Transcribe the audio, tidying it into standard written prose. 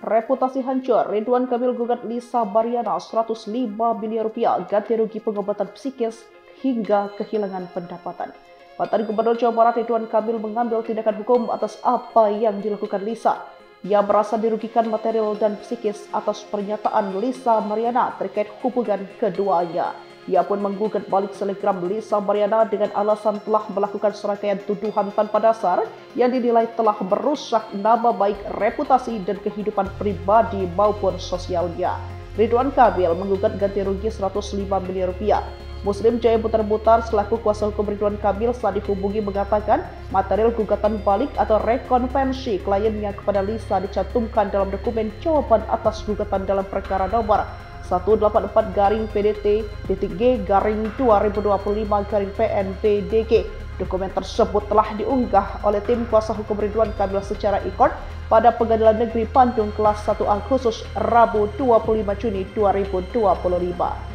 Reputasi hancur, Ridwan Kamil gugat Lisa Baryana 105 miliar rupiah ganti rugi pengobatan psikis hingga kehilangan pendapatan. Mantan Gubernur Jawa Barat Ridwan Kamil mengambil tindakan hukum atas apa yang dilakukan Lisa. Ia merasa dirugikan material dan psikis atas pernyataan Lisa Baryana terkait hubungan keduanya. Ia pun menggugat balik selegram Lisa Baryana dengan alasan telah melakukan serangkaian tuduhan tanpa dasar yang dinilai telah merusak nama baik, reputasi, dan kehidupan pribadi maupun sosialnya. Ridwan Kamil menggugat ganti rugi 105 miliar rupiah. Muslim Jaya Butar-Butar selaku kuasa hukum Ridwan Kamil saat dihubungi mengatakan material gugatan balik atau rekonvensi kliennya kepada Lisa dicantumkan dalam dokumen jawaban atas gugatan dalam perkara nomor 184-G-2-2025-PNPDG. Dokumen tersebut telah diunggah oleh tim kuasa hukum Ridwan Kamil secara e-court pada Pengadilan Negeri Bandung kelas 1A khusus Rabu 25 Juni 2025.